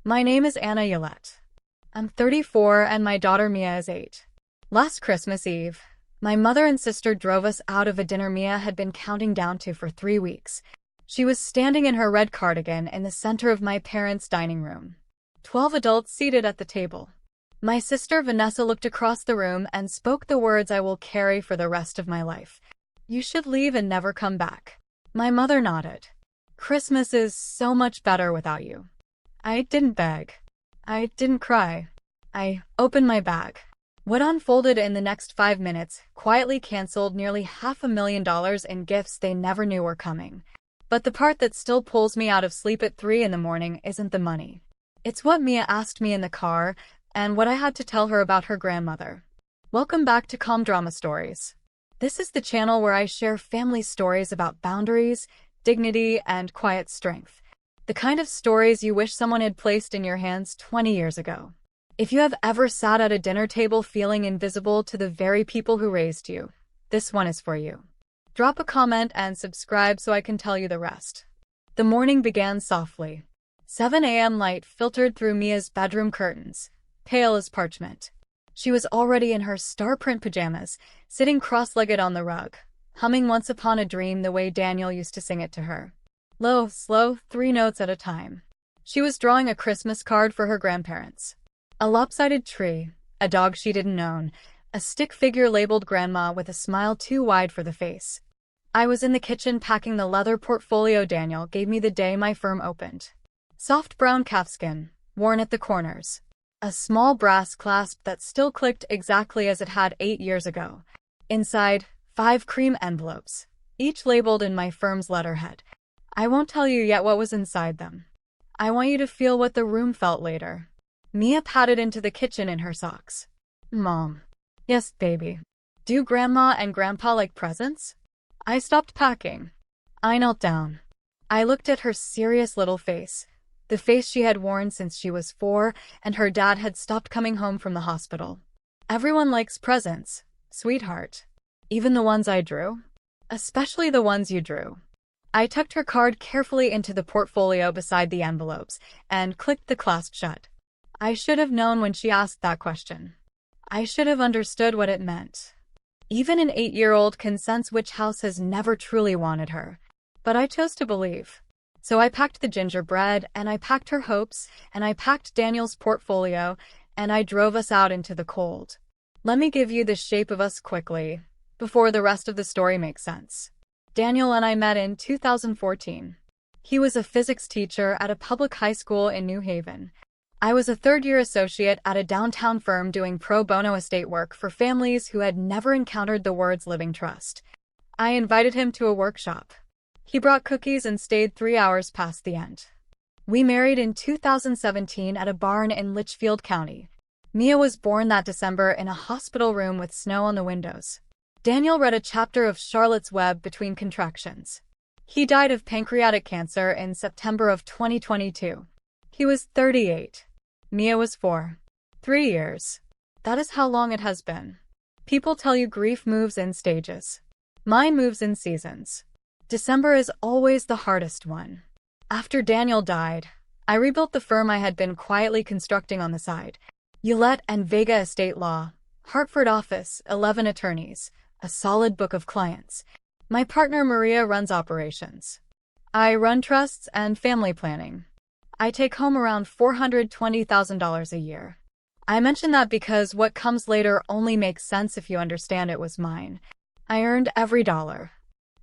My name is Anna Yolette. I'm 34 and my daughter Mia is 8. Last Christmas Eve, my mother and sister drove us out of a dinner Mia had been counting down to for 3 weeks. She was standing in her red cardigan in the center of my parents' dining room. 12 adults seated at the table. My sister Vanessa looked across the room and spoke the words I will carry for the rest of my life. You should leave and never come back. My mother nodded. Christmas is so much better without you. I didn't beg. I didn't cry. I opened my bag. What unfolded in the next 5 minutes quietly canceled nearly $500,000 in gifts they never knew were coming. But the part that still pulls me out of sleep at 3 in the morning isn't the money. It's what Mia asked me in the car and what I had to tell her about her grandmother. Welcome back to Calm Drama Stories. This is the channel where I share family stories about boundaries, dignity, and quiet strength. The kind of stories you wish someone had placed in your hands 20 years ago. If you have ever sat at a dinner table feeling invisible to the very people who raised you, this one is for you. Drop a comment and subscribe so I can tell you the rest. The morning began softly. 7 a.m. light filtered through Mia's bedroom curtains, pale as parchment. She was already in her star-print pajamas, sitting cross-legged on the rug, humming Once Upon a Dream the way Daniel used to sing it to her. Low, slow, 3 notes at a time. She was drawing a Christmas card for her grandparents. A lopsided tree, a dog she didn't own, a stick figure labeled Grandma with a smile too wide for the face. I was in the kitchen packing the leather portfolio Daniel gave me the day my firm opened. Soft brown calfskin, worn at the corners. A small brass clasp that still clicked exactly as it had 8 years ago. Inside, 5 cream envelopes, each labeled in my firm's letterhead. I won't tell you yet what was inside them. I want you to feel what the room felt later. Mia padded into the kitchen in her socks. Mom. Yes, baby. Do Grandma and Grandpa like presents? I stopped packing. I knelt down. I looked at her serious little face, the face she had worn since she was 4 and her dad had stopped coming home from the hospital. Everyone likes presents, sweetheart. Even the ones I drew? Especially the ones you drew. I tucked her card carefully into the portfolio beside the envelopes and clicked the clasp shut. I should have known when she asked that question. I should have understood what it meant. Even an 8-year-old can sense which house has never truly wanted her. But I chose to believe. So I packed the gingerbread, and I packed her hopes, and I packed Daniel's portfolio, and I drove us out into the cold. Let me give you the shape of us quickly, before the rest of the story makes sense. Daniel and I met in 2014. He was a physics teacher at a public high school in New Haven. I was a third-year associate at a downtown firm doing pro bono estate work for families who had never encountered the words living trust. I invited him to a workshop. He brought cookies and stayed 3 hours past the end. We married in 2017 at a barn in Litchfield County. Mia was born that December in a hospital room with snow on the windows. Daniel read a chapter of Charlotte's Web between contractions. He died of pancreatic cancer in September of 2022. He was 38. Mia was 4. 3 years. That is how long it has been. People tell you grief moves in stages. Mine moves in seasons. December is always the hardest one. After Daniel died, I rebuilt the firm I had been quietly constructing on the side. Yolette and Vega Estate Law, Hartford office, 11 attorneys, a solid book of clients. My partner Maria runs operations. I run trusts and family planning. I take home around $420,000 a year. I mention that because what comes later only makes sense if you understand it was mine. I earned every dollar.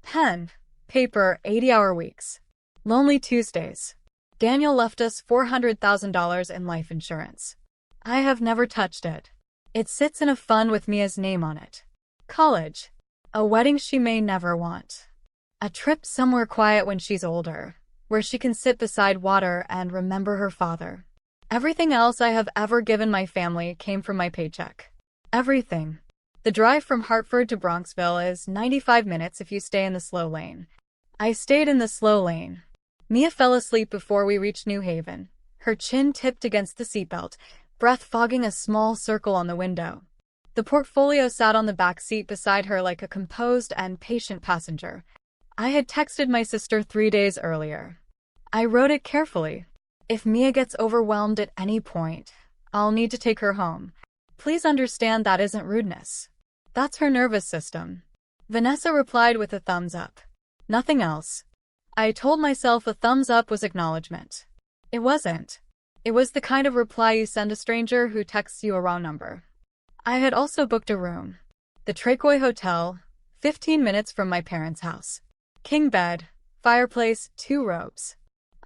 Pen, paper, 80-hour weeks. Lonely Tuesdays. Daniel left us $400,000 in life insurance. I have never touched it. It sits in a fund with Mia's name on it. College. A wedding she may never want. A trip somewhere quiet when she's older, where she can sit beside water and remember her father. Everything else I have ever given my family came from my paycheck. Everything. The drive from Hartford to Bronxville is 95 minutes if you stay in the slow lane. I stayed in the slow lane. Mia fell asleep before we reached New Haven, her chin tipped against the seatbelt, breath fogging a small circle on the window. The portfolio sat on the back seat beside her like a composed and patient passenger. I had texted my sister 3 days earlier. I wrote it carefully. If Mia gets overwhelmed at any point, I'll need to take her home. Please understand that isn't rudeness. That's her nervous system. Vanessa replied with a thumbs up. Nothing else. I told myself a thumbs up was acknowledgement. It wasn't. It was the kind of reply you send a stranger who texts you a wrong number. I had also booked a room. The Trakoi Hotel, 15 minutes from my parents' house. King bed, fireplace, 2 robes.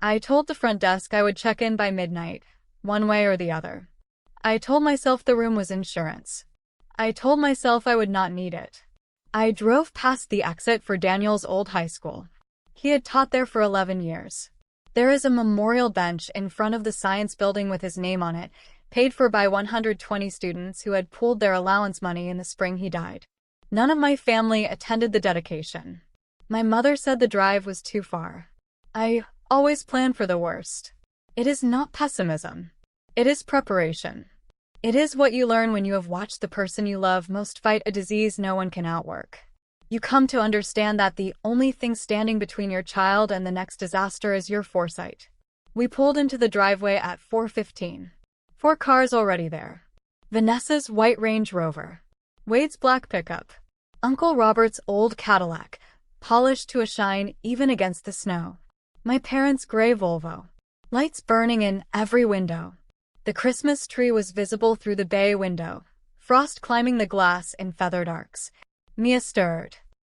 I told the front desk I would check in by midnight, one way or the other. I told myself the room was insurance. I told myself I would not need it. I drove past the exit for Daniel's old high school. He had taught there for 11 years. There is a memorial bench in front of the science building with his name on it, paid for by 120 students who had pooled their allowance money in the spring he died. None of my family attended the dedication. My mother said the drive was too far. I always plan for the worst. It is not pessimism. It is preparation. It is what you learn when you have watched the person you love most fight a disease no one can outwork. You come to understand that the only thing standing between your child and the next disaster is your foresight. We pulled into the driveway at 4:15. 4 cars already there. Vanessa's white Range Rover. Wade's black pickup. Uncle Robert's old Cadillac, polished to a shine even against the snow. My parents' gray Volvo. Lights burning in every window. The Christmas tree was visible through the bay window, frost climbing the glass in feathered arcs. Mia stirred.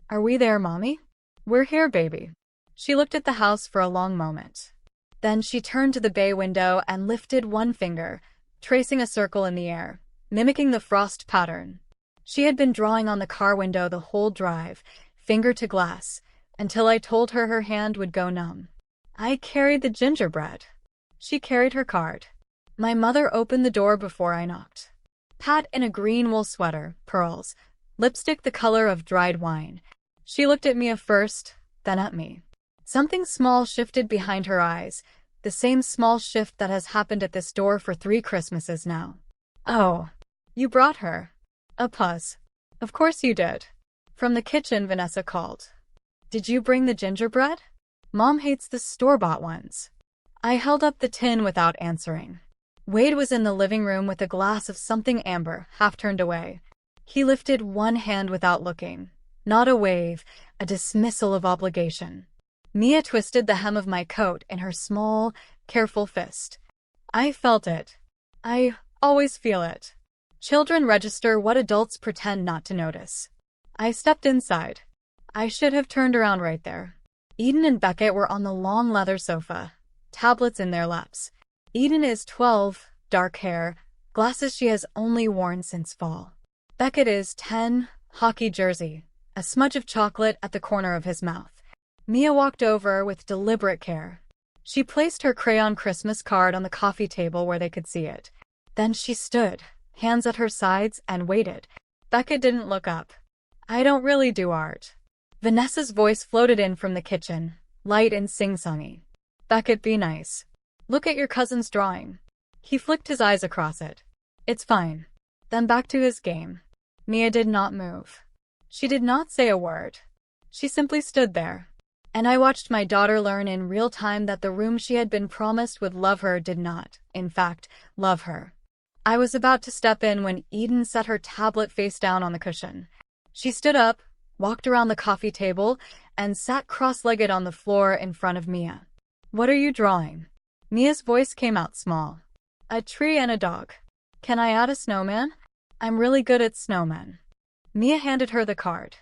Are we there, Mommy? We're here, baby. She looked at the house for a long moment. Then she turned to the bay window and lifted one finger, tracing a circle in the air, mimicking the frost pattern. She had been drawing on the car window the whole drive, finger to glass, until I told her her hand would go numb. I carried the gingerbread. She carried her card. My mother opened the door before I knocked. Pat in a green wool sweater, pearls, lipstick the color of dried wine. She looked at Mia first, then at me. Something small shifted behind her eyes, the same small shift that has happened at this door for 3 Christmases now. Oh, you brought her. A pause. Of course you did. From the kitchen, Vanessa called. Did you bring the gingerbread? Mom hates the store-bought ones. I held up the tin without answering. Wade was in the living room with a glass of something amber, half turned away. He lifted one hand without looking. Not a wave, a dismissal of obligation. Mia twisted the hem of my coat in her small, careful fist. I felt it. I always feel it. Children register what adults pretend not to notice. I stepped inside. I should have turned around right there. Eden and Beckett were on the long leather sofa, tablets in their laps. Eden is 12, dark hair, glasses she has only worn since fall. Beckett is 10, hockey jersey, a smudge of chocolate at the corner of his mouth. Mia walked over with deliberate care. She placed her crayon Christmas card on the coffee table where they could see it. Then she stood, hands at her sides, and waited. Beckett didn't look up. I don't really do art. Vanessa's voice floated in from the kitchen, light and sing-songy. Beckett, be nice. Look at your cousin's drawing. He flicked his eyes across it. It's fine. Then back to his game. Mia did not move. She did not say a word. She simply stood there. And I watched my daughter learn in real time that the room she had been promised would love her did not, in fact, love her. I was about to step in when Eden set her tablet face down on the cushion. She stood up, walked around the coffee table, and sat cross-legged on the floor in front of Mia. What are you drawing? Mia's voice came out small. A tree and a dog. Can I add a snowman? I'm really good at snowmen. Mia handed her the card.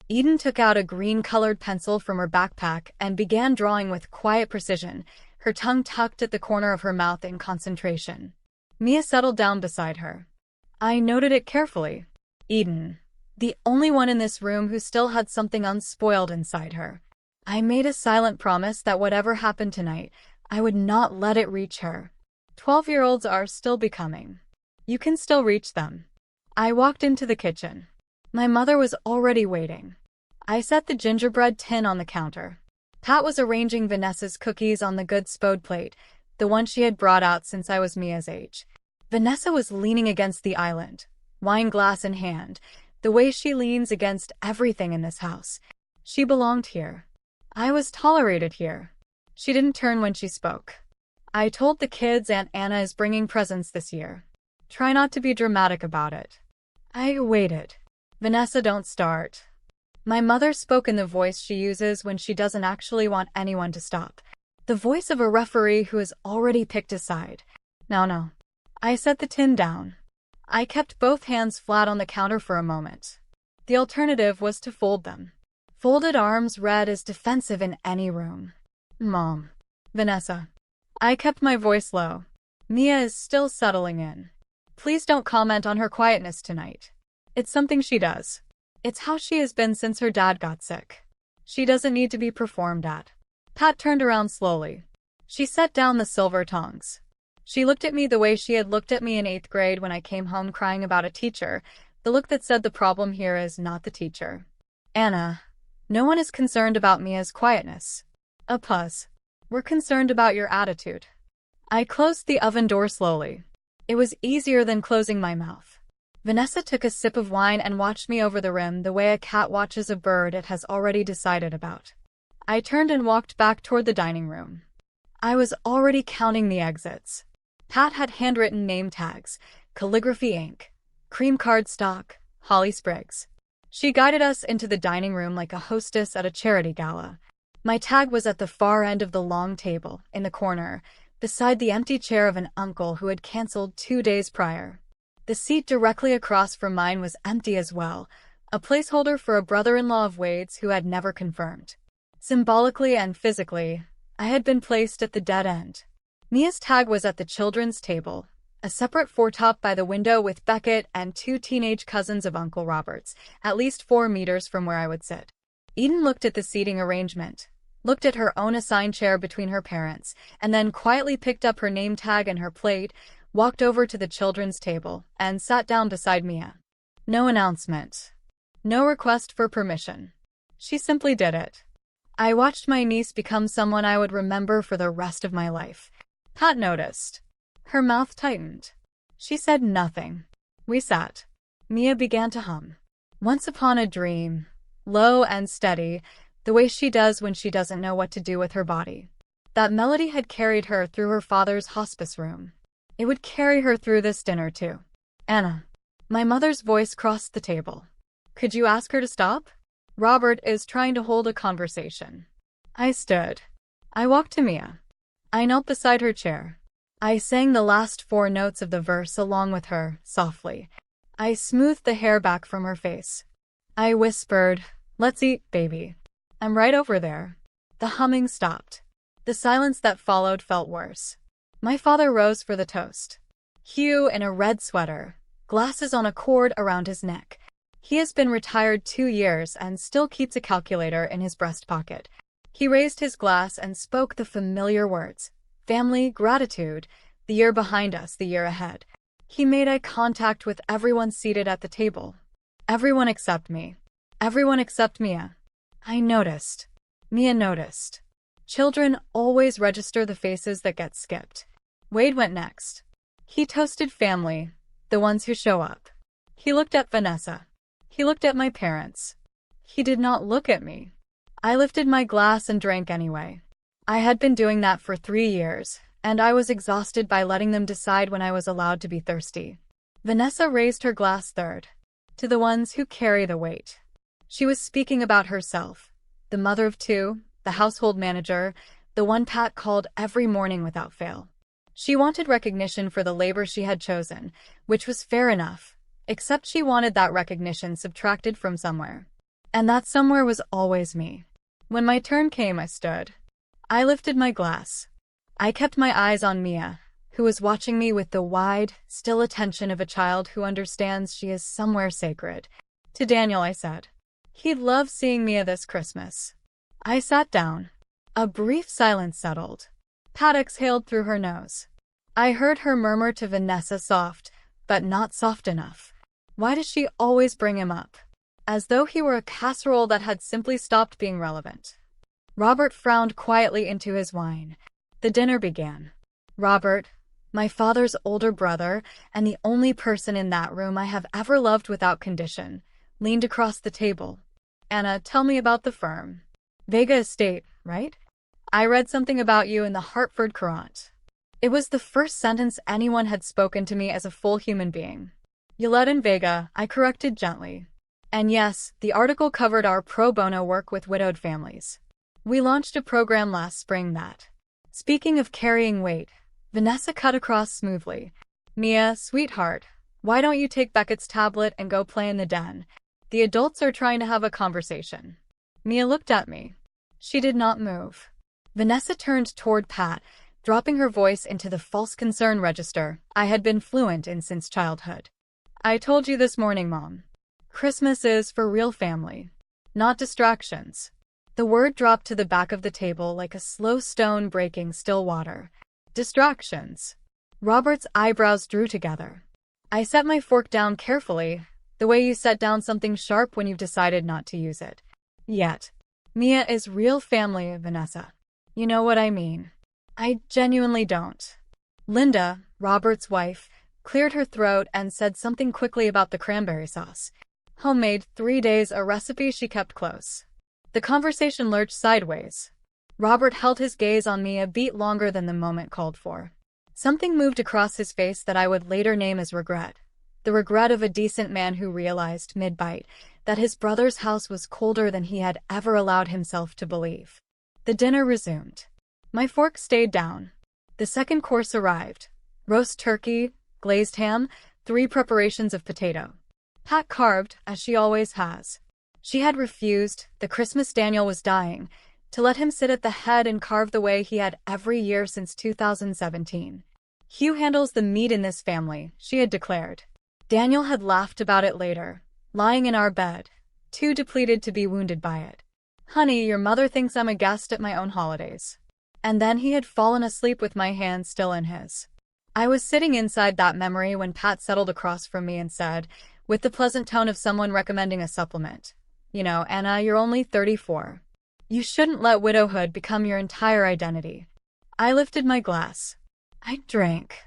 Eden took out a green-colored pencil from her backpack and began drawing with quiet precision, her tongue tucked at the corner of her mouth in concentration. Mia settled down beside her. I noted it carefully. Eden. The only one in this room who still had something unspoiled inside her. I made a silent promise that whatever happened tonight, I would not let it reach her. 12-year-olds are still becoming. You can still reach them. I walked into the kitchen. My mother was already waiting. I set the gingerbread tin on the counter. Pat was arranging Vanessa's cookies on the good spode plate, the one she had brought out since I was Mia's age. Vanessa was leaning against the island, wine glass in hand, the way she leans against everything in this house. She belonged here. I was tolerated here. She didn't turn when she spoke. I told the kids Aunt Anna is bringing presents this year. Try not to be dramatic about it. I waited. Vanessa, don't start. My mother spoke in the voice she uses when she doesn't actually want anyone to stop. The voice of a referee who has already picked a side. No. I set the tin down. I kept both hands flat on the counter for a moment. The alternative was to fold them. Folded arms read as defensive in any room. Mom. Vanessa. I kept my voice low. Mia is still settling in. Please don't comment on her quietness tonight. It's something she does. It's how she has been since her dad got sick. She doesn't need to be performed at. Pat turned around slowly. She set down the silver tongs. She looked at me the way she had looked at me in 8th grade when I came home crying about a teacher, the look that said the problem here is not the teacher. Anna, no one is concerned about Mia's quietness. A pause. We're concerned about your attitude. I closed the oven door slowly. It was easier than closing my mouth. Vanessa took a sip of wine and watched me over the rim the way a cat watches a bird it has already decided about. I turned and walked back toward the dining room. I was already counting the exits. Pat had handwritten name tags, calligraphy ink, cream cardstock, Holly Spriggs. She guided us into the dining room like a hostess at a charity gala. My tag was at the far end of the long table, in the corner, beside the empty chair of an uncle who had canceled 2 days prior. The seat directly across from mine was empty as well, a placeholder for a brother-in-law of Wade's who had never confirmed. Symbolically and physically, I had been placed at the dead end. Mia's tag was at the children's table, a separate foretop by the window with Beckett and 2 teenage cousins of Uncle Robert's, at least 4 meters from where I would sit. Eden looked at the seating arrangement, looked at her own assigned chair between her parents, and then quietly picked up her name tag and her plate, walked over to the children's table, and sat down beside Mia. No announcement. No request for permission. She simply did it. I watched my niece become someone I would remember for the rest of my life. Pat noticed. Her mouth tightened. She said nothing. We sat. Mia began to hum. Once Upon a Dream, low and steady, the way she does when she doesn't know what to do with her body. That melody had carried her through her father's hospice room. It would carry her through this dinner too. Anna. My mother's voice crossed the table. Could you ask her to stop? Robert is trying to hold a conversation. I stood. I walked to Mia. I knelt beside her chair. I sang the last 4 notes of the verse along with her, softly. I smoothed the hair back from her face. I whispered, "Let's eat, baby. I'm right over there." The humming stopped. The silence that followed felt worse. My father rose for the toast. Hugh in a red sweater, glasses on a cord around his neck. He has been retired 2 years and still keeps a calculator in his breast pocket. He raised his glass and spoke the familiar words. Family, gratitude, the year behind us, the year ahead. He made eye contact with everyone seated at the table. Everyone except me. Everyone except Mia. I noticed. Mia noticed. Children always register the faces that get skipped. Wade went next. He toasted family, the ones who show up. He looked at Vanessa. He looked at my parents. He did not look at me. I lifted my glass and drank anyway. I had been doing that for 3 years, and I was exhausted by letting them decide when I was allowed to be thirsty. Vanessa raised her glass third. To the ones who carry the weight. She was speaking about herself, the mother of 2, the household manager, the one Pat called every morning without fail. She wanted recognition for the labor she had chosen, which was fair enough, except she wanted that recognition subtracted from somewhere. And that somewhere was always me. When my turn came, I stood. I lifted my glass. I kept my eyes on Mia, who was watching me with the wide, still attention of a child who understands she is somewhere sacred. To Daniel, I said, "He'd love seeing Mia this Christmas." I sat down. A brief silence settled. Pat exhaled through her nose. I heard her murmur to Vanessa, soft, but not soft enough. Why does she always bring him up? As though he were a casserole that had simply stopped being relevant. Robert frowned quietly into his wine. The dinner began. Robert, my father's older brother, and the only person in that room I have ever loved without condition, leaned across the table. Anna, tell me about the firm. Vega Estate, right? I read something about you in the Hartford Courant. It was the first sentence anyone had spoken to me as a full human being. Yolette and Vega, I corrected gently. And yes, the article covered our pro bono work with widowed families. We launched a program last spring that. Speaking of carrying weight, Vanessa cut across smoothly. Mia, sweetheart, why don't you take Beckett's tablet and go play in the den? The adults are trying to have a conversation. Mia looked at me. She did not move. Vanessa turned toward Pat, dropping her voice into the false concern register I had been fluent in since childhood. I told you this morning, Mom. Christmas is for real family, not distractions. The word dropped to the back of the table like a slow stone breaking still water. Distractions. Robert's eyebrows drew together. I set my fork down carefully, the way you set down something sharp when you've decided not to use it. Yet, Mia is real family, Vanessa. You know what I mean. I genuinely don't. Linda, Robert's wife, cleared her throat and said something quickly about the cranberry sauce. Homemade, 3 days, a recipe she kept close. The conversation lurched sideways. Robert held his gaze on me a beat longer than the moment called for. Something moved across his face that I would later name as regret. The regret of a decent man who realized, mid-bite, that his brother's house was colder than he had ever allowed himself to believe. The dinner resumed. My fork stayed down. The second course arrived. Roast turkey, glazed ham, 3 preparations of potato. Pat carved, as she always has. She had refused, the Christmas Daniel was dying, to let him sit at the head and carve the way he had every year since 2017. Hugh handles the meat in this family, she had declared. Daniel had laughed about it later, lying in our bed, too depleted to be wounded by it. Honey, your mother thinks I'm a guest at my own holidays. And then he had fallen asleep with my hand still in his. I was sitting inside that memory when Pat settled across from me and said, with the pleasant tone of someone recommending a supplement, "You know, Anna, you're only 34. You shouldn't let widowhood become your entire identity." I lifted my glass. I drank.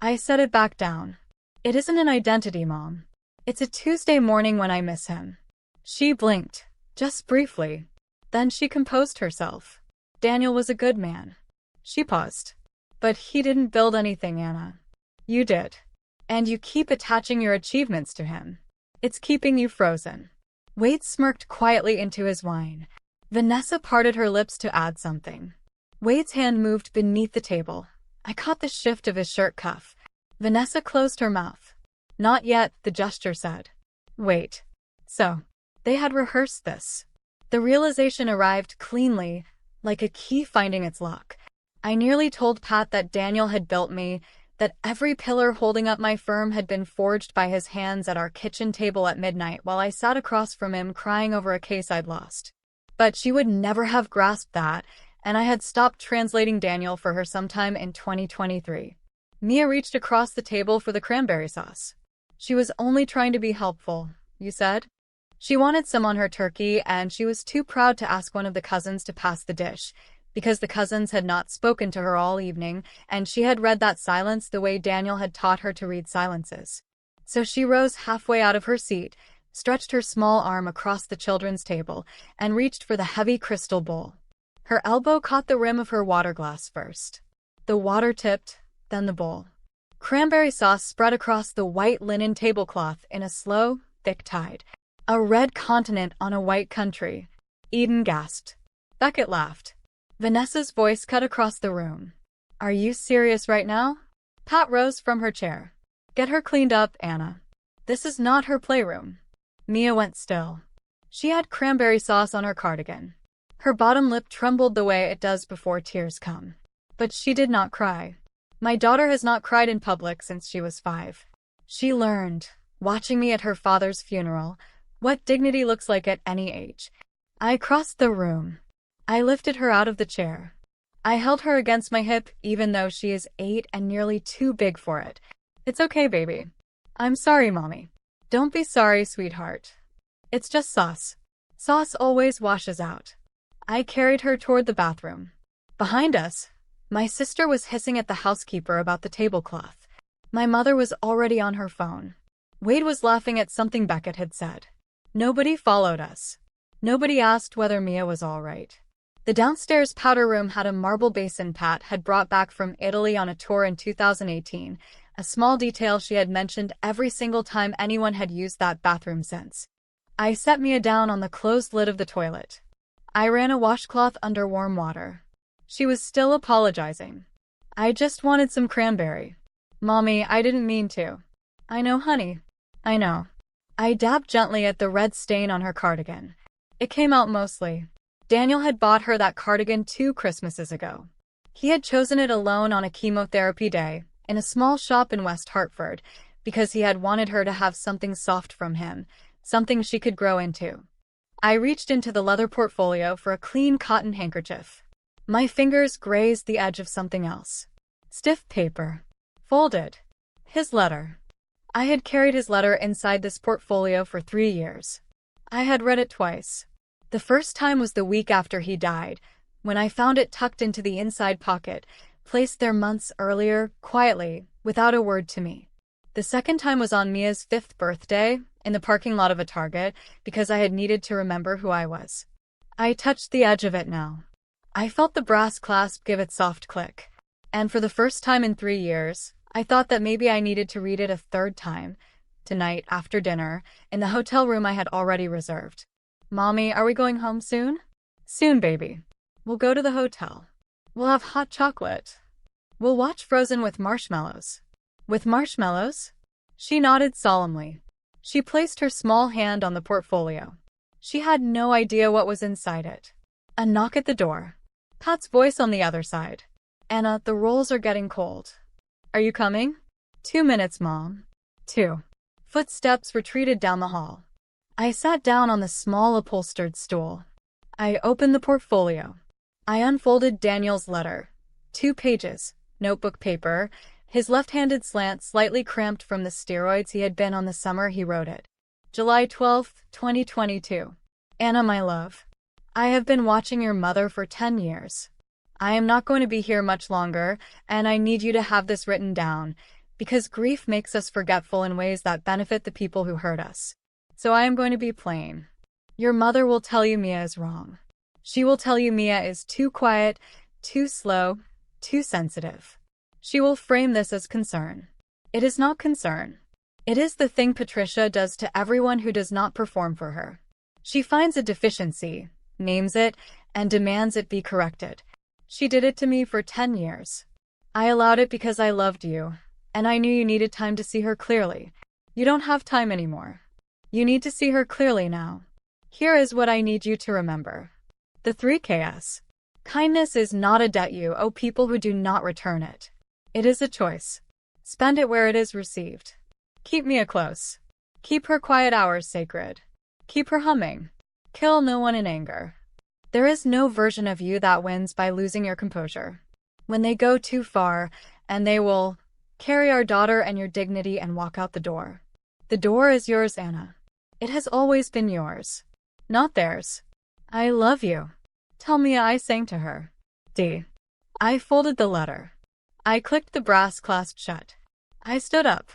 I set it back down. It isn't an identity, Mom. It's a Tuesday morning when I miss him. She blinked, just briefly. Then she composed herself. Daniel was a good man. She paused. But he didn't build anything, Anna. You did. And you keep attaching your achievements to him. It's keeping you frozen. Wade smirked quietly into his wine. Vanessa parted her lips to add something. Wade's hand moved beneath the table. I caught the shift of his shirt cuff. Vanessa closed her mouth. Not yet, the gesture said. Wait. So, they had rehearsed this. The realization arrived cleanly, like a key finding its lock. I nearly told Pat that Daniel had built me, that every pillar holding up my firm had been forged by his hands at our kitchen table at midnight while I sat across from him crying over a case I'd lost. But she would never have grasped that, and I had stopped translating Daniel for her sometime in 2023. Mia reached across the table for the cranberry sauce. She was only trying to be helpful, you said? She wanted some on her turkey, and she was too proud to ask one of the cousins to pass the dish, because the cousins had not spoken to her all evening, and she had read that silence the way Daniel had taught her to read silences. So she rose halfway out of her seat, stretched her small arm across the children's table, and reached for the heavy crystal bowl. Her elbow caught the rim of her water glass first. The water tipped, then the bowl. Cranberry sauce spread across the white linen tablecloth in a slow, thick tide. A red continent on a white country. Eden gasped. Beckett laughed. Vanessa's voice cut across the room. Are you serious right now? Pat rose from her chair. Get her cleaned up, Anna. This is not her playroom. Mia went still. She had cranberry sauce on her cardigan. Her bottom lip trembled the way it does before tears come. But she did not cry. My daughter has not cried in public since she was 5. She learned, watching me at her father's funeral, what dignity looks like at any age. I crossed the room. I lifted her out of the chair. I held her against my hip even though she is 8 and nearly too big for it. It's okay, baby. I'm sorry, Mommy. Don't be sorry, sweetheart. It's just sauce. Sauce always washes out. I carried her toward the bathroom. Behind us, my sister was hissing at the housekeeper about the tablecloth. My mother was already on her phone. Wade was laughing at something Beckett had said. Nobody followed us. Nobody asked whether Mia was all right. The downstairs powder room had a marble basin Pat had brought back from Italy on a tour in 2018, a small detail she had mentioned every single time anyone had used that bathroom since. I set Mia down on the closed lid of the toilet. I ran a washcloth under warm water. She was still apologizing. I just wanted some cranberry. Mommy, I didn't mean to. I know, honey. I know. I dabbed gently at the red stain on her cardigan. It came out mostly. Daniel had bought her that cardigan 2 Christmases ago. He had chosen it alone on a chemotherapy day, in a small shop in West Hartford, because he had wanted her to have something soft from him, something she could grow into. I reached into the leather portfolio for a clean cotton handkerchief. My fingers grazed the edge of something else. Stiff paper. Folded. His letter. I had carried his letter inside this portfolio for 3 years. I had read it twice. The first time was the week after he died, when I found it tucked into the inside pocket, placed there months earlier, quietly, without a word to me. The second time was on Mia's 5th birthday, in the parking lot of a Target, because I had needed to remember who I was. I touched the edge of it now. I felt the brass clasp give its soft click. And for the first time in 3 years, I thought that maybe I needed to read it a third time, tonight after dinner, in the hotel room I had already reserved. Mommy, are we going home soon? Soon, baby. We'll go to the hotel. We'll have hot chocolate. We'll watch Frozen with marshmallows. With marshmallows? She nodded solemnly. She placed her small hand on the portfolio. She had no idea what was inside it. A knock at the door. Pat's voice on the other side. Anna, the rolls are getting cold. Are you coming? 2 minutes, Mom. 2. Footsteps retreated down the hall. I sat down on the small upholstered stool. I opened the portfolio. I unfolded Daniel's letter. 2 pages, notebook paper, his left-handed slant slightly cramped from the steroids he had been on the summer he wrote it. July 12, 2022. Anna, my love. I have been watching your mother for 10 years. I am not going to be here much longer, and I need you to have this written down, because grief makes us forgetful in ways that benefit the people who hurt us. So I am going to be plain. Your mother will tell you Mia is wrong. She will tell you Mia is too quiet, too slow, too sensitive. She will frame this as concern. It is not concern. It is the thing Patricia does to everyone who does not perform for her. She finds a deficiency, names it, and demands it be corrected. She did it to me for 10 years. I allowed it because I loved you, and I knew you needed time to see her clearly. You don't have time anymore. You need to see her clearly now. Here is what I need you to remember. The 3 Ks. Kindness is not a debt you owe people who do not return it. It is a choice. Spend it where it is received. Keep Mia close. Keep her quiet hours sacred. Keep her humming. Kill no one in anger. There is no version of you that wins by losing your composure. When they go too far, and they will carry our daughter and your dignity and walk out the door. The door is yours, Anna. It has always been yours. Not theirs. I love you. Tell Mia I sang to her. D. I folded the letter. I clicked the brass clasp shut. I stood up.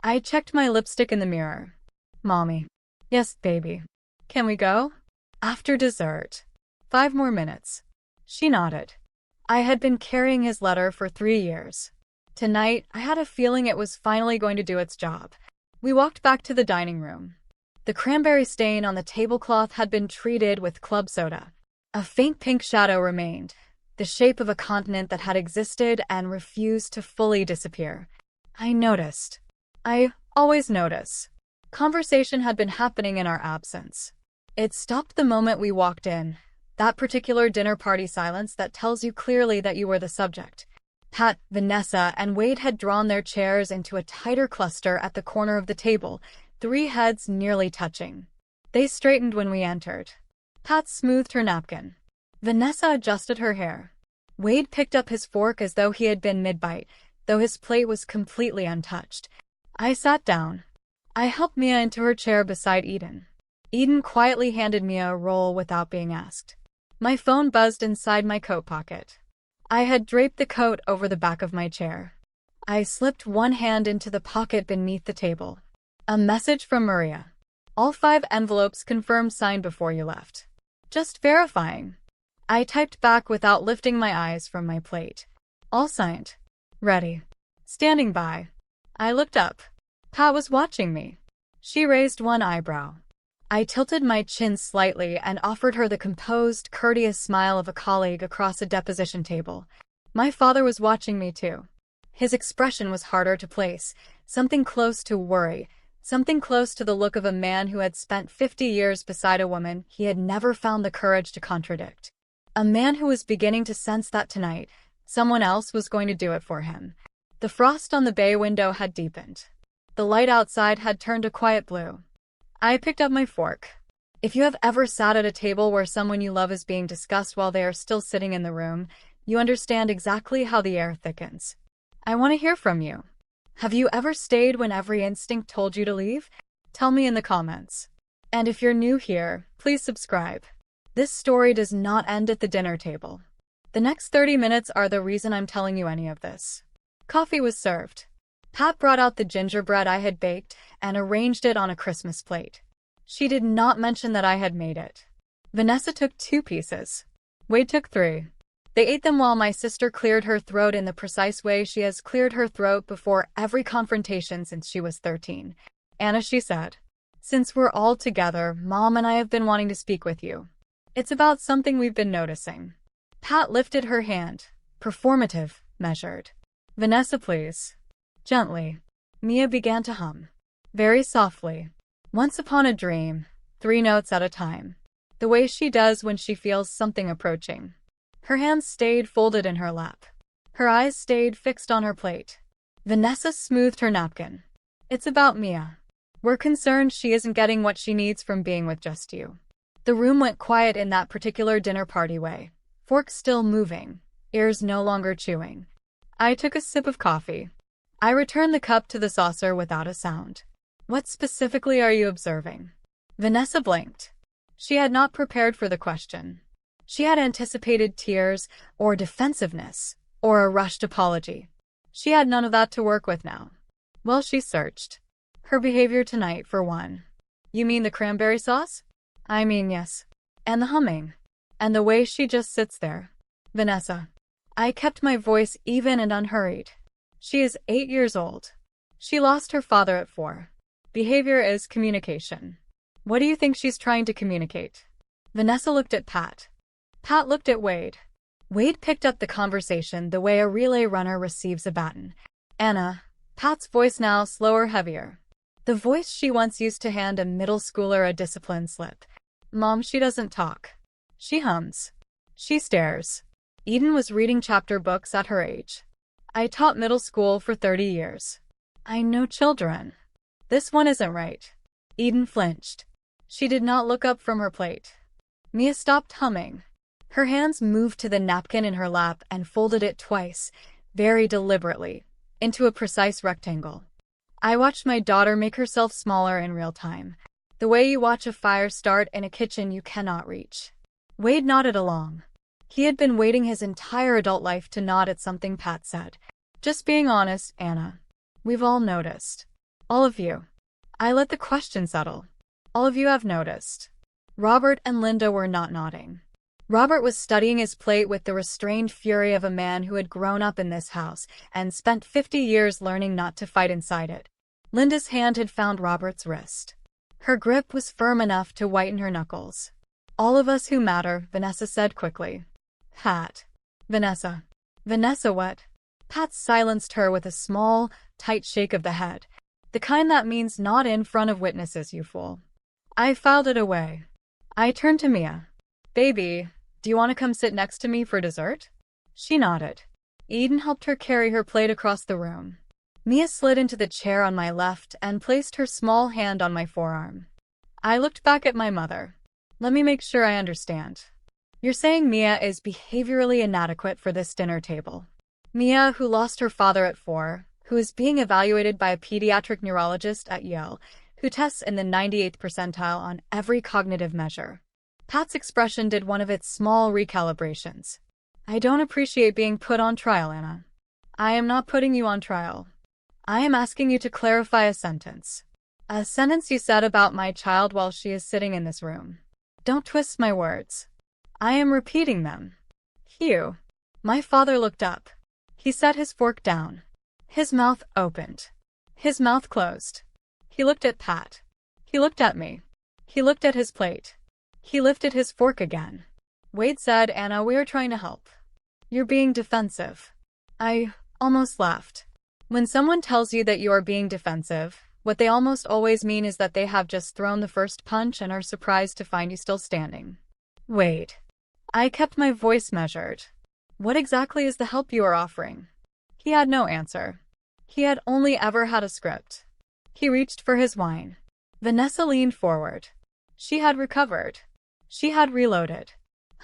I checked my lipstick in the mirror. Mommy. Yes, baby. Can we go? After dessert. 5 more minutes. She nodded. I had been carrying his letter for 3 years. Tonight, I had a feeling it was finally going to do its job. We walked back to the dining room. The cranberry stain on the tablecloth had been treated with club soda. A faint pink shadow remained, the shape of a continent that had existed and refused to fully disappear. I noticed. I always notice. Conversation had been happening in our absence. It stopped the moment we walked in, that particular dinner party silence that tells you clearly that you were the subject. Pat, Vanessa, and Wade had drawn their chairs into a tighter cluster at the corner of the table, 3 heads nearly touching. They straightened when we entered. Pat smoothed her napkin. Vanessa adjusted her hair. Wade picked up his fork as though he had been mid-bite, though his plate was completely untouched. I sat down. I helped Mia into her chair beside Eden. Eden quietly handed Mia a roll without being asked. My phone buzzed inside my coat pocket. I had draped the coat over the back of my chair. I slipped one hand into the pocket beneath the table. A message from Maria. All 5 envelopes confirmed signed before you left. Just verifying. I typed back without lifting my eyes from my plate. All signed. Ready. Standing by. I looked up. Pat was watching me. She raised one eyebrow. I tilted my chin slightly and offered her the composed, courteous smile of a colleague across a deposition table. My father was watching me too. His expression was harder to place, something close to worry, something close to the look of a man who had spent 50 years beside a woman he had never found the courage to contradict. A man who was beginning to sense that tonight, someone else was going to do it for him. The frost on the bay window had deepened. The light outside had turned a quiet blue. I picked up my fork. If you have ever sat at a table where someone you love is being discussed while they are still sitting in the room, you understand exactly how the air thickens. I want to hear from you. Have you ever stayed when every instinct told you to leave? Tell me in the comments. And if you're new here, please subscribe. This story does not end at the dinner table. The next 30 minutes are the reason I'm telling you any of this. Coffee was served. Pat brought out the gingerbread I had baked and arranged it on a Christmas plate. She did not mention that I had made it. Vanessa took 2 pieces. Wade took 3. They ate them while my sister cleared her throat in the precise way she has cleared her throat before every confrontation since she was 13. Anna, she said, since we're all together, Mom and I have been wanting to speak with you. It's about something we've been noticing. Pat lifted her hand. Performative, measured. Vanessa, please. Gently. Mia began to hum. Very softly. Once upon a dream, 3 notes at a time. The way she does when she feels something approaching. Her hands stayed folded in her lap. Her eyes stayed fixed on her plate. Vanessa smoothed her napkin. It's about Mia. We're concerned she isn't getting what she needs from being with just you. The room went quiet in that particular dinner party way. Forks still moving, ears no longer chewing. I took a sip of coffee. I returned the cup to the saucer without a sound. What specifically are you observing? Vanessa blinked. She had not prepared for the question. She had anticipated tears, or defensiveness, or a rushed apology. She had none of that to work with now. Well, she searched. Her behavior tonight, for one. You mean the cranberry sauce? I mean, yes. And the humming. And the way she just sits there. Vanessa. I kept my voice even and unhurried. She is 8 years old. She lost her father at 4. Behavior is communication. What do you think she's trying to communicate? Vanessa looked at Pat. Pat looked at Wade. Wade picked up the conversation the way a relay runner receives a baton. Anna. Pat's voice now slower, heavier. The voice she once used to hand a middle schooler a discipline slip. Mom, she doesn't talk. She hums. She stares. Eden was reading chapter books at her age. I taught middle school for 30 years. I know children. This one isn't right. Eden flinched. She did not look up from her plate. Mia stopped humming. Her hands moved to the napkin in her lap and folded it twice, very deliberately, into a precise rectangle. I watched my daughter make herself smaller in real time, the way you watch a fire start in a kitchen you cannot reach. Wade nodded along. He had been waiting his entire adult life to nod at something Pat said. Just being honest, Anna. We've all noticed. All of you. I let the question settle. All of you have noticed. Robert and Linda were not nodding. Robert was studying his plate with the restrained fury of a man who had grown up in this house and spent 50 years learning not to fight inside it. Linda's hand had found Robert's wrist. Her grip was firm enough to whiten her knuckles. All of us who matter, Vanessa said quickly. Pat. Vanessa. Vanessa, what? Pat silenced her with a small, tight shake of the head. The kind that means not in front of witnesses, you fool. I filed it away. I turned to Mia. Baby, do you want to come sit next to me for dessert? She nodded. Eden helped her carry her plate across the room. Mia slid into the chair on my left and placed her small hand on my forearm. I looked back at my mother. Let me make sure I understand. You're saying Mia is behaviorally inadequate for this dinner table. Mia, who lost her father at 4, who is being evaluated by a pediatric neurologist at Yale, who tests in the 98th percentile on every cognitive measure. Pat's expression did one of its small recalibrations. I don't appreciate being put on trial, Anna. I am not putting you on trial. I am asking you to clarify a sentence. A sentence you said about my child while she is sitting in this room. Don't twist my words. I am repeating them. Hugh. My father looked up. He set his fork down. His mouth opened. His mouth closed. He looked at Pat. He looked at me. He looked at his plate. He lifted his fork again. Wade said, Anna, we are trying to help. You're being defensive. I almost laughed. When someone tells you that you are being defensive, what they almost always mean is that they have just thrown the first punch and are surprised to find you still standing. Wade. I kept my voice measured. What exactly is the help you are offering? He had no answer. He had only ever had a script. He reached for his wine. Vanessa leaned forward. She had recovered. She had reloaded.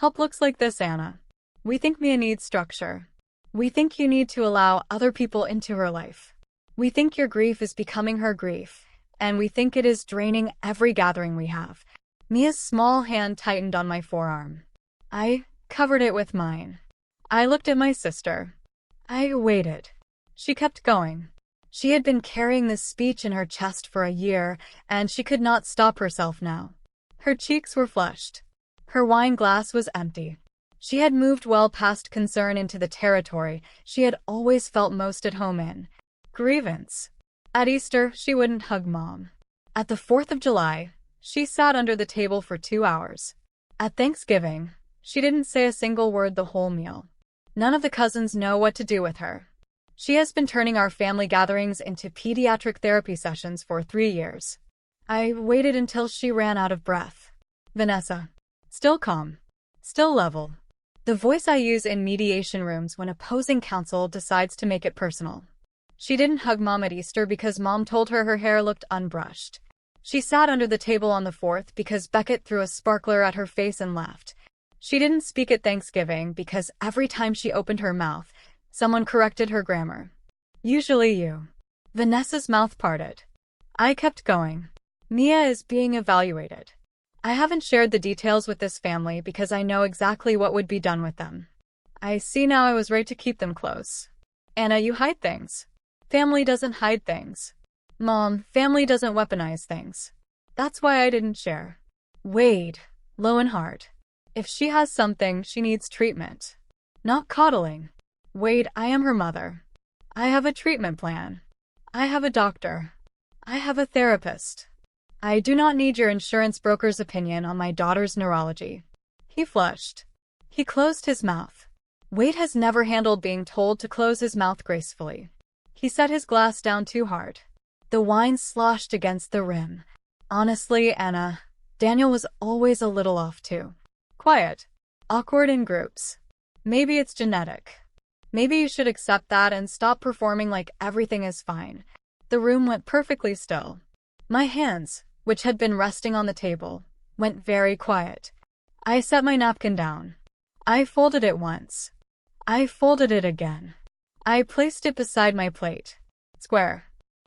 Help looks like this, Anna. We think Mia needs structure. We think you need to allow other people into her life. We think your grief is becoming her grief, and we think it is draining every gathering we have. Mia's small hand tightened on my forearm. I covered it with mine. I looked at my sister. I waited. She kept going. She had been carrying this speech in her chest for a year, and she could not stop herself now. Her cheeks were flushed. Her wine glass was empty. She had moved well past concern into the territory she had always felt most at home in. Grievance. At Easter, she wouldn't hug Mom. At the 4th of July, she sat under the table for 2 hours. At Thanksgiving, she didn't say a single word the whole meal. None of the cousins know what to do with her. She has been turning our family gatherings into pediatric therapy sessions for 3 years. I waited until she ran out of breath. Vanessa. Still calm. Still level. The voice I use in mediation rooms when opposing counsel decides to make it personal. She didn't hug Mom at Easter because Mom told her her hair looked unbrushed. She sat under the table on the 4th because Beckett threw a sparkler at her face and laughed. She didn't speak at Thanksgiving because every time she opened her mouth, someone corrected her grammar. Usually you. Vanessa's mouth parted. I kept going. Mia is being evaluated. I haven't shared the details with this family because I know exactly what would be done with them. I see now I was right to keep them close. Anna, you hide things. Family doesn't hide things. Mom, family doesn't weaponize things. That's why I didn't share. Wade, low and hard. If she has something, she needs treatment. Not coddling. Wade, I am her mother. I have a treatment plan. I have a doctor. I have a therapist. I do not need your insurance broker's opinion on my daughter's neurology. He flushed. He closed his mouth. Wade has never handled being told to close his mouth gracefully. He set his glass down too hard. The wine sloshed against the rim. Honestly, Anna, Daniel was always a little off too. Quiet. Awkward in groups. Maybe it's genetic. Maybe you should accept that and stop performing like everything is fine. The room went perfectly still. My hands, which had been resting on the table, went very quiet. I set my napkin down. I folded it once. I folded it again. I placed it beside my plate. Square.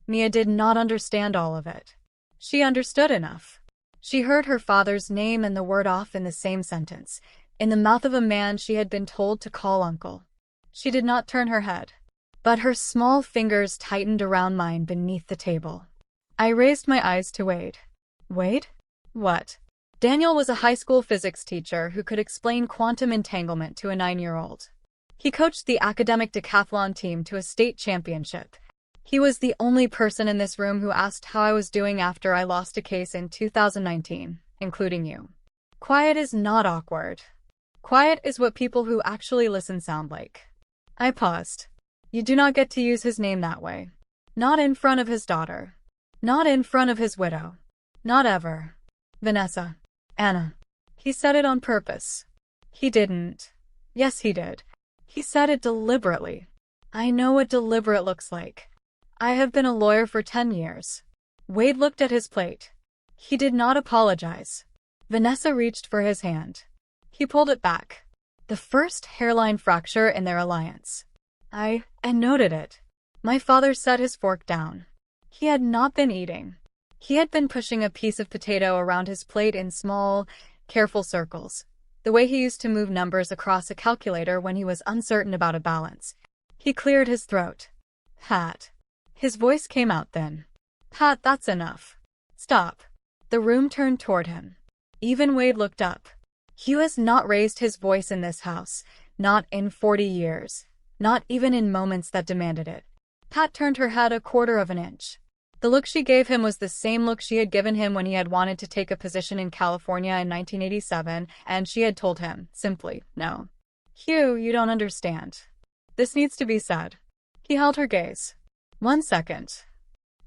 Mia did not understand all of it. She understood enough. She heard her father's name and the word off in the same sentence, in the mouth of a man she had been told to call uncle. She did not turn her head, but her small fingers tightened around mine beneath the table. I raised my eyes to Wade. Wade? What? Daniel was a high school physics teacher who could explain quantum entanglement to a 9-year-old. He coached the academic decathlon team to a state championship. He was the only person in this room who asked how I was doing after I lost a case in 2019, including you. Quiet is not awkward. Quiet is what people who actually listen sound like. I paused. You do not get to use his name that way. Not in front of his daughter. Not in front of his widow. Not ever. Vanessa. Anna. He said it on purpose. He didn't. Yes, he did. He said it deliberately. I know what deliberate looks like. I have been a lawyer for 10 years. Wade looked at his plate. He did not apologize. Vanessa reached for his hand. He pulled it back. The first hairline fracture in their alliance. I noted it. My father set his fork down. He had not been eating. He had been pushing a piece of potato around his plate in small, careful circles, the way he used to move numbers across a calculator when he was uncertain about a balance. He cleared his throat. Pat. His voice came out then. Pat, that's enough. Stop. The room turned toward him. Even Wade looked up. Hugh has not raised his voice in this house, not in 40 years, not even in moments that demanded it. Pat turned her head a quarter of an inch. The look she gave him was the same look she had given him when he had wanted to take a position in California in 1987, and she had told him, simply, no. Hugh, you don't understand. This needs to be said. He held her gaze. 1 second.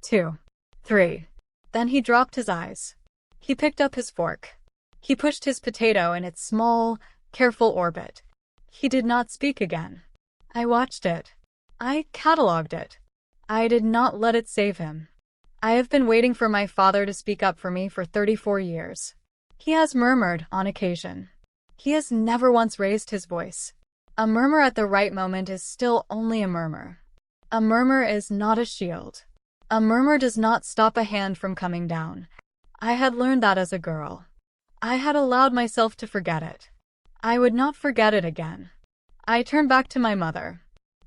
2. 3. Then he dropped his eyes. He picked up his fork. He pushed his potato in its small, careful orbit. He did not speak again. I watched it. I catalogued it. I did not let it save him. I have been waiting for my father to speak up for me for 34 years. He has murmured on occasion. He has never once raised his voice. A murmur at the right moment is still only a murmur. A murmur is not a shield. A murmur does not stop a hand from coming down. I had learned that as a girl. I had allowed myself to forget it. I would not forget it again. I turned back to my mother.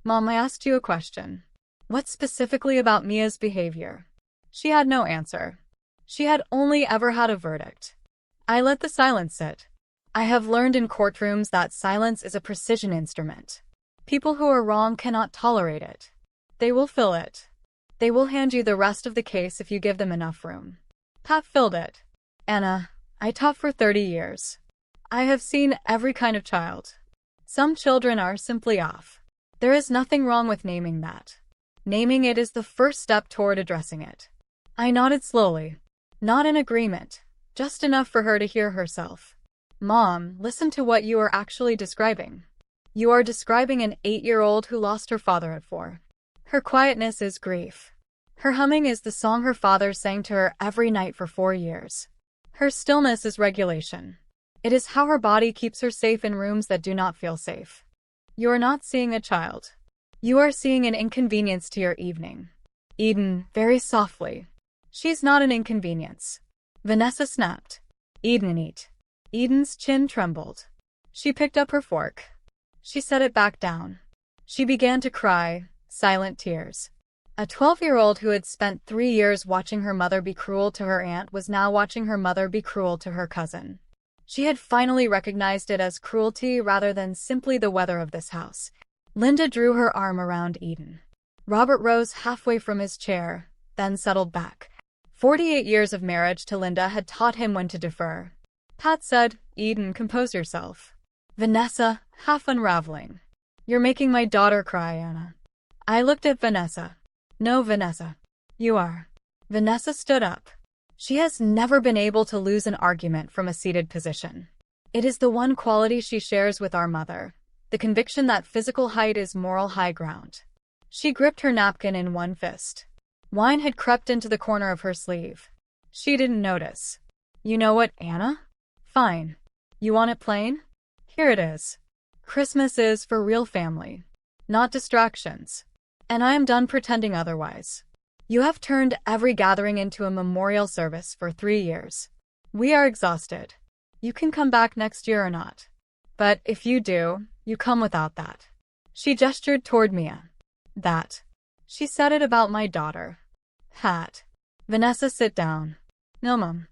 Mom, I asked you a question. What specifically about Mia's behavior? She had no answer. She had only ever had a verdict. I let the silence sit. I have learned in courtrooms that silence is a precision instrument. People who are wrong cannot tolerate it. They will fill it. They will hand you the rest of the case if you give them enough room. Pat filled it. Anna, I taught for 30 years. I have seen every kind of child. Some children are simply off. There is nothing wrong with naming that. Naming it is the first step toward addressing it. I nodded slowly. Not in agreement, just enough for her to hear herself. Mom, listen to what you are actually describing. You are describing an 8-year-old who lost her father at 4. Her quietness is grief. Her humming is the song her father sang to her every night for 4 years. Her stillness is regulation. It is how her body keeps her safe in rooms that do not feel safe. You are not seeing a child. You are seeing an inconvenience to your evening. Eden, very softly. She's not an inconvenience. Vanessa snapped. Eden, eat. Eden's chin trembled. She picked up her fork. She set it back down. She began to cry, silent tears. A 12-year-old who had spent 3 years watching her mother be cruel to her aunt was now watching her mother be cruel to her cousin. She had finally recognized it as cruelty rather than simply the weather of this house. Linda drew her arm around Eden. Robert rose halfway from his chair, then settled back. 48 years of marriage to Linda had taught him when to defer. Pat said, Eden, compose yourself. Vanessa, half unraveling. You're making my daughter cry, Anna. I looked at Vanessa. No, Vanessa. You are. Vanessa stood up. She has never been able to lose an argument from a seated position. It is the one quality she shares with our mother, the conviction that physical height is moral high ground. She gripped her napkin in one fist. Wine had crept into the corner of her sleeve. She didn't notice. You know what, Anna? Fine. You want it plain? Here it is. Christmas is for real family, not distractions. And I am done pretending otherwise. You have turned every gathering into a memorial service for 3 years. We are exhausted. You can come back next year or not. But if you do, you come without that. She gestured toward Mia. That. She said it about my daughter. Pat. Vanessa, sit down. No, Mom.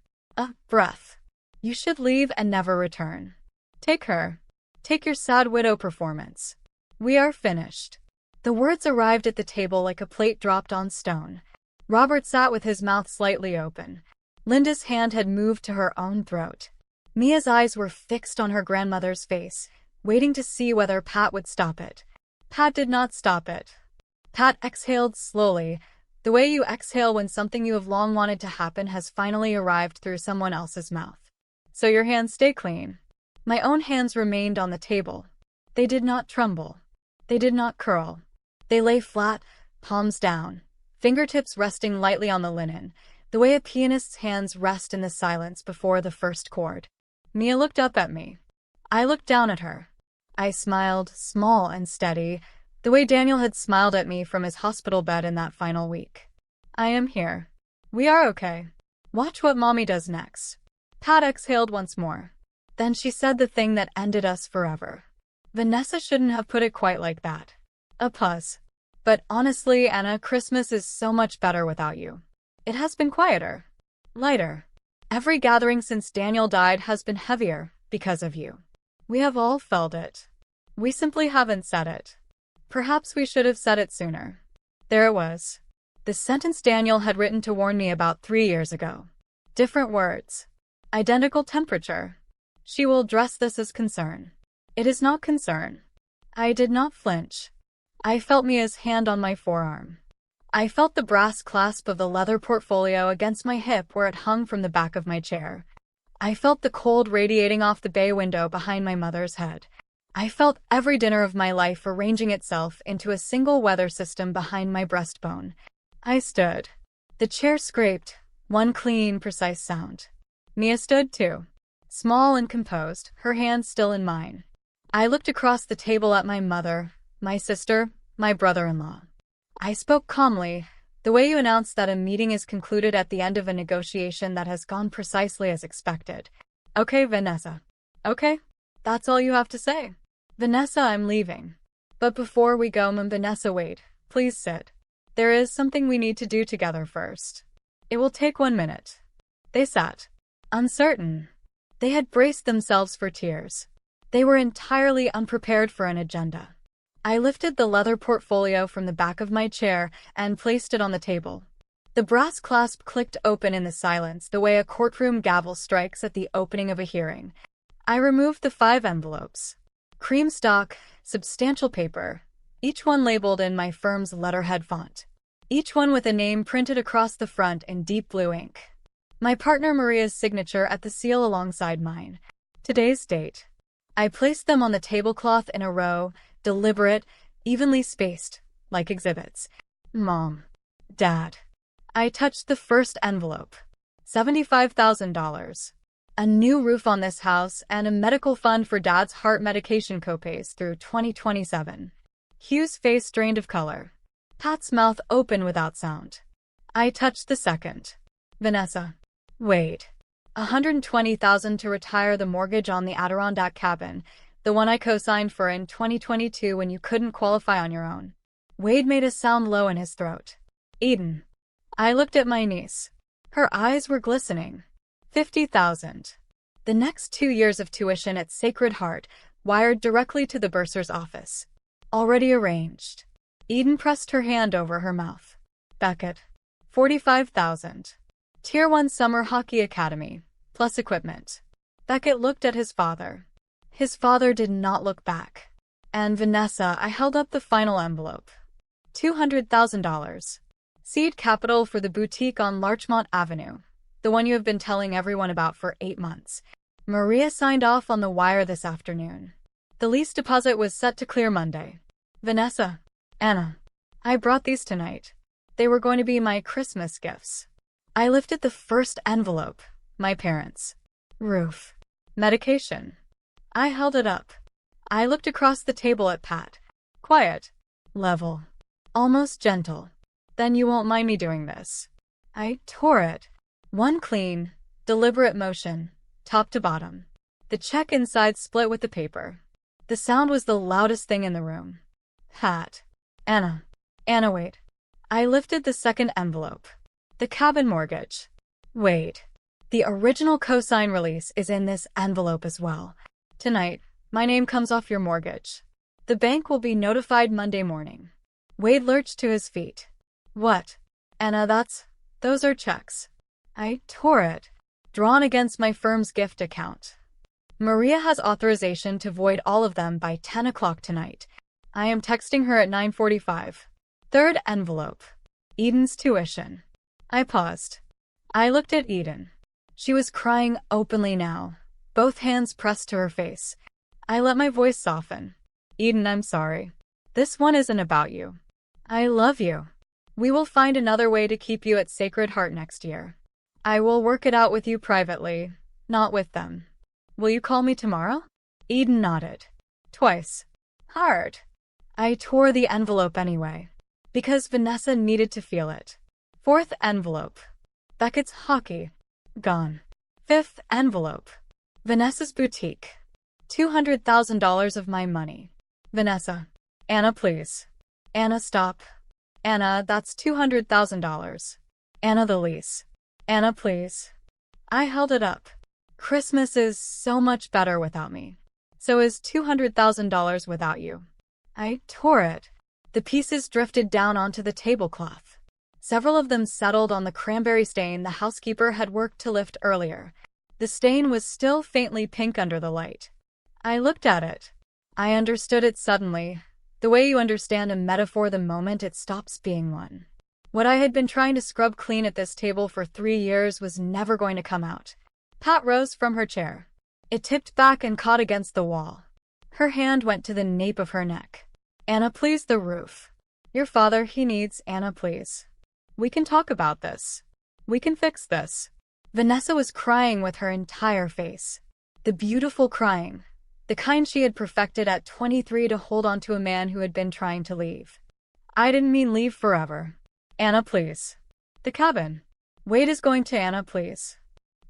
Breath. You should leave and never return. Take her. Take your sad widow performance. We are finished. The words arrived at the table like a plate dropped on stone. Robert sat with his mouth slightly open. Linda's hand had moved to her own throat. Mia's eyes were fixed on her grandmother's face, waiting to see whether Pat would stop it. Pat did not stop it. Pat exhaled slowly, the way you exhale when something you have long wanted to happen has finally arrived through someone else's mouth. So your hands stay clean. My own hands remained on the table. They did not tremble. They did not curl. They lay flat, palms down, fingertips resting lightly on the linen, the way a pianist's hands rest in the silence before the first chord. Mia looked up at me. I looked down at her. I smiled, small and steady, the way Daniel had smiled at me from his hospital bed in that final week. I am here. We are okay. Watch what Mommy does next. Pat exhaled once more. Then she said the thing that ended us forever. Vanessa shouldn't have put it quite like that. A pause. But honestly, Anna, Christmas is so much better without you. It has been quieter. Lighter. Every gathering since Daniel died has been heavier, because of you. We have all felt it. We simply haven't said it. Perhaps we should have said it sooner. There it was. The sentence Daniel had written to warn me about 3 years ago. Different words. Identical temperature. She will address this as concern. It is not concern. I did not flinch. I felt Mia's hand on my forearm. I felt the brass clasp of the leather portfolio against my hip where it hung from the back of my chair. I felt the cold radiating off the bay window behind my mother's head. I felt every dinner of my life arranging itself into a single weather system behind my breastbone. I stood. The chair scraped, one clean, precise sound. Mia stood too. Small and composed, her hands still in mine. I looked across the table at my mother, my sister, my brother-in-law. I spoke calmly, the way you announce that a meeting is concluded at the end of a negotiation that has gone precisely as expected. Okay, Vanessa. Okay? That's all you have to say. Vanessa, I'm leaving. But before we go, Vanessa, wait. Please sit. There is something we need to do together first. It will take 1 minute. They sat. Uncertain. They had braced themselves for tears. They were entirely unprepared for an agenda. I lifted the leather portfolio from the back of my chair and placed it on the table. The brass clasp clicked open in the silence the way a courtroom gavel strikes at the opening of a hearing. I removed the 5 envelopes. Cream stock, substantial paper, each one labeled in my firm's letterhead font. Each one with a name printed across the front in deep blue ink. My partner Maria's signature at the seal alongside mine. Today's date. I placed them on the tablecloth in a row, deliberate, evenly spaced, like exhibits. Mom. Dad. I touched the first envelope. $75,000. A new roof on this house and a medical fund for Dad's heart medication copays through 2027. Hugh's face drained of color. Pat's mouth open without sound. I touched the second. Vanessa. Wait. $120,000 to retire the mortgage on the Adirondack cabin, the one I co-signed for in 2022 when you couldn't qualify on your own. Wade made a sound low in his throat. Eden. I looked at my niece. Her eyes were glistening. $50,000. The next 2 years of tuition at Sacred Heart, wired directly to the bursar's office. Already arranged. Eden pressed her hand over her mouth. Beckett. $45,000. Tier 1 Summer Hockey Academy, plus equipment. Beckett looked at his father. His father did not look back. And Vanessa, I held up the final envelope. $200,000. Seed capital for the boutique on Larchmont Avenue, the one you have been telling everyone about for 8 months. Maria signed off on the wire this afternoon. The lease deposit was set to clear Monday. Vanessa. Anna. I brought these tonight. They were going to be my Christmas gifts. I lifted the first envelope. My parents. Roof. Medication. I held it up. I looked across the table at Pat. Quiet. Level. Almost gentle. Then you won't mind me doing this. I tore it. One clean, deliberate motion, top to bottom. The check inside split with the paper. The sound was the loudest thing in the room. Pat. Anna. Anna, wait. I lifted the second envelope. The cabin mortgage. Wait. The original cosign release is in this envelope as well. Tonight, my name comes off your mortgage. The bank will be notified Monday morning. Wade lurched to his feet. What? Anna, those are checks. I tore it. Drawn against my firm's gift account. Maria has authorization to void all of them by 10 o'clock tonight. I am texting her at 9:45. Third envelope. Eden's tuition. I paused. I looked at Eden. She was crying openly now, both hands pressed to her face. I let my voice soften. Eden, I'm sorry. This one isn't about you. I love you. We will find another way to keep you at Sacred Heart next year. I will work it out with you privately, not with them. Will you call me tomorrow? Eden nodded. Twice. Hard. I tore the envelope anyway, because Vanessa needed to feel it. Fourth envelope. Beckett's hockey. Gone. Fifth envelope. Vanessa's boutique. $200,000 of my money. Vanessa. Anna, please. Anna, stop. Anna, that's $200,000. Anna, the lease. Anna, please. I held it up. Christmas is so much better without me. So is $200,000 without you. I tore it. The pieces drifted down onto the tablecloth. Several of them settled on the cranberry stain the housekeeper had worked to lift earlier. The stain was still faintly pink under the light. I looked at it. I understood it suddenly, the way you understand a metaphor the moment it stops being one. What I had been trying to scrub clean at this table for 3 years was never going to come out. Pat rose from her chair. It tipped back and caught against the wall. Her hand went to the nape of her neck. Anna, please, the roof. Your father, he needs Anna, please. We can talk about this. We can fix this. Vanessa was crying with her entire face. The beautiful crying. The kind she had perfected at 23 to hold on to a man who had been trying to leave. I didn't mean leave forever. Anna, please. The cabin. Wade is going to Anna, please.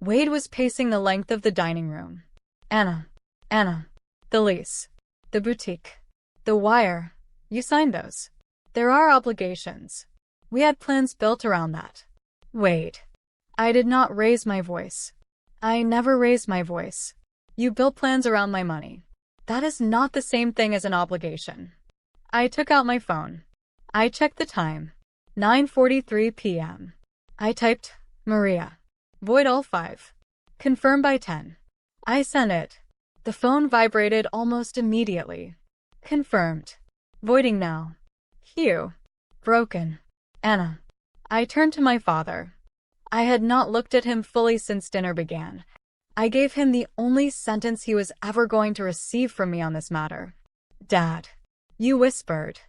Wade was pacing the length of the dining room. Anna. The lease. The boutique. The wire. You signed those. There are obligations. We had plans built around that. Wade. I did not raise my voice. I never raised my voice. You built plans around my money. That is not the same thing as an obligation. I took out my phone. I checked the time. 9:43 p.m. I typed, Maria. Void all 5. Confirm by 10. I sent it. The phone vibrated almost immediately. Confirmed. Voiding now. Hugh. Broken. Anna. I turned to my father. I had not looked at him fully since dinner began. I gave him the only sentence he was ever going to receive from me on this matter. Dad. You whispered.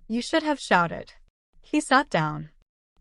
You should have shouted. He sat down.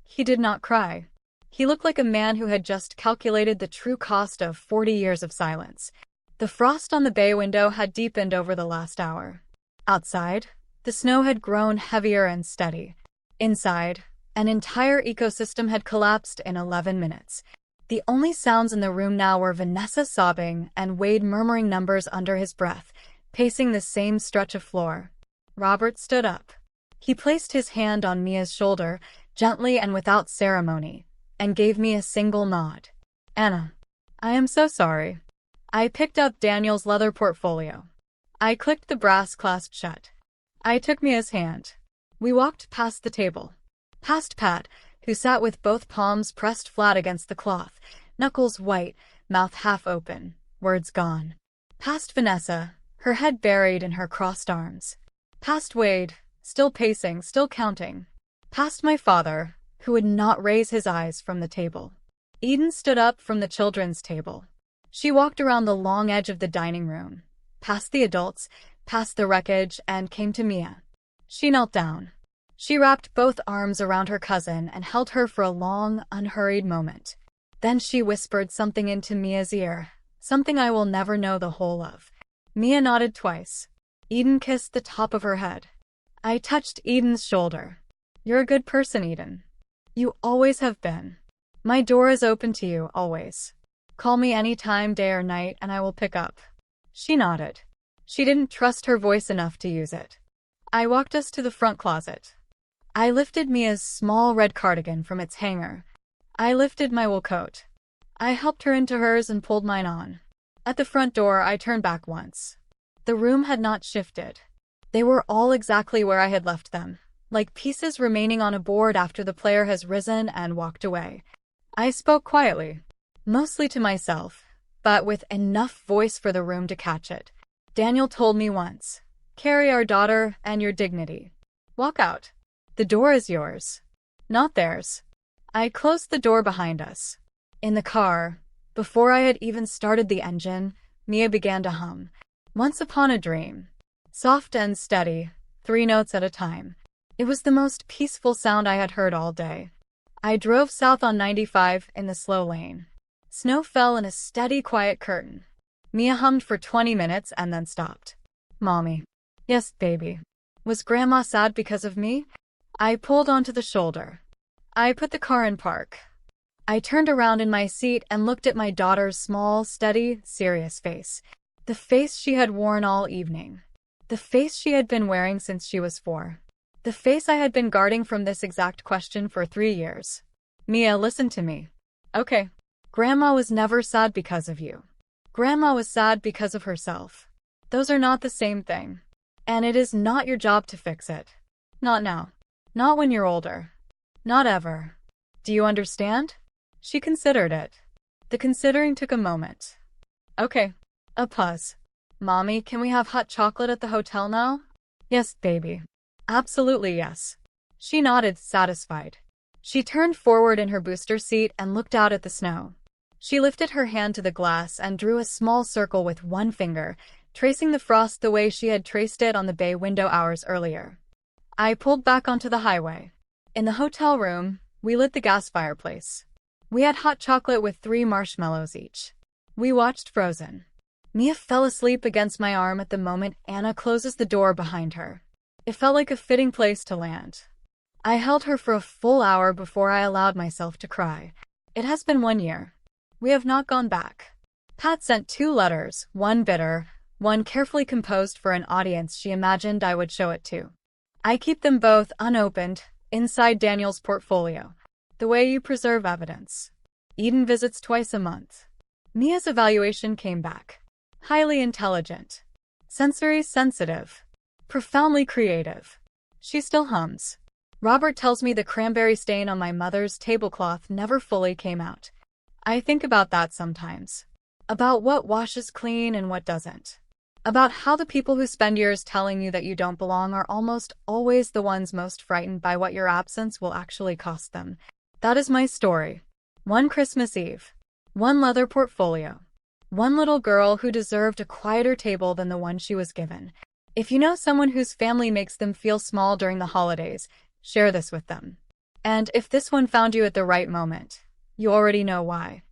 He did not cry. He looked like a man who had just calculated the true cost of 40 years of silence. The frost on the bay window had deepened over the last hour. Outside, the snow had grown heavier and steady. Inside, an entire ecosystem had collapsed in 11 minutes. The only sounds in the room now were Vanessa sobbing and Wade murmuring numbers under his breath, pacing the same stretch of floor. Robert stood up. He placed his hand on Mia's shoulder, gently and without ceremony, and gave me a single nod. Anna. I am so sorry. I picked up Daniel's leather portfolio. I clicked the brass clasp shut. I took Mia's hand. We walked past the table. Past Pat, who sat with both palms pressed flat against the cloth, knuckles white, mouth half open, words gone. Past Vanessa, her head buried in her crossed arms. Past Wade, still pacing, still counting. Past my father, who would not raise his eyes from the table. Eden stood up from the children's table. She walked around the long edge of the dining room, past the adults, past the wreckage, and came to Mia. She knelt down. She wrapped both arms around her cousin and held her for a long, unhurried moment. Then she whispered something into Mia's ear, something I will never know the whole of. Mia nodded twice. Eden kissed the top of her head. I touched Eden's shoulder. You're a good person, Eden. You always have been. My door is open to you, always. Call me any time, day or night, and I will pick up. She nodded. She didn't trust her voice enough to use it. I walked us to the front closet. I lifted Mia's small red cardigan from its hanger. I lifted my wool coat. I helped her into hers and pulled mine on. At the front door, I turned back once. The room had not shifted. They were all exactly where I had left them, like pieces remaining on a board after the player has risen and walked away. I spoke quietly, mostly to myself, but with enough voice for the room to catch it. Daniel told me once, carry our daughter and your dignity. Walk out. The door is yours, not theirs. I closed the door behind us. In the car, before I had even started the engine, Mia began to hum. Once Upon a Dream. Soft and steady, 3 notes at a time. It was the most peaceful sound I had heard all day. I drove south on 95 in the slow lane. Snow fell in a steady, quiet curtain. Mia hummed for 20 minutes and then stopped. Mommy. Yes, baby. Was Grandma sad because of me? I pulled onto the shoulder. I put the car in park. I turned around in my seat and looked at my daughter's small, steady, serious face. The face she had worn all evening. The face she had been wearing since she was 4. The face I had been guarding from this exact question for 3 years. Mia, listen to me. Okay. Grandma was never sad because of you. Grandma was sad because of herself. Those are not the same thing. And it is not your job to fix it. Not now. Not when you're older. Not ever. Do you understand? She considered it. The considering took a moment. Okay. A pause. Mommy, can we have hot chocolate at the hotel now? Yes, baby. Absolutely yes. She nodded, satisfied. She turned forward in her booster seat and looked out at the snow. She lifted her hand to the glass and drew a small circle with one finger, tracing the frost the way she had traced it on the bay window hours earlier. I pulled back onto the highway. In the hotel room, we lit the gas fireplace. We had hot chocolate with 3 marshmallows each. We watched Frozen. Mia fell asleep against my arm at the moment Anna closes the door behind her. It felt like a fitting place to land. I held her for a full hour before I allowed myself to cry. It has been 1 year. We have not gone back. Pat sent 2 letters, one bitter, one carefully composed for an audience she imagined I would show it to. I keep them both unopened, inside Daniel's portfolio. The way you preserve evidence. Eden visits twice a month. Mia's evaluation came back. Highly intelligent. Sensory sensitive. Profoundly creative. She still hums. Robert tells me the cranberry stain on my mother's tablecloth never fully came out. I think about that sometimes. About what washes clean and what doesn't. About how the people who spend years telling you that you don't belong are almost always the ones most frightened by what your absence will actually cost them. That is my story. One Christmas Eve. One leather portfolio. One little girl who deserved a quieter table than the one she was given. If you know someone whose family makes them feel small during the holidays, share this with them. And if this one found you at the right moment, you already know why.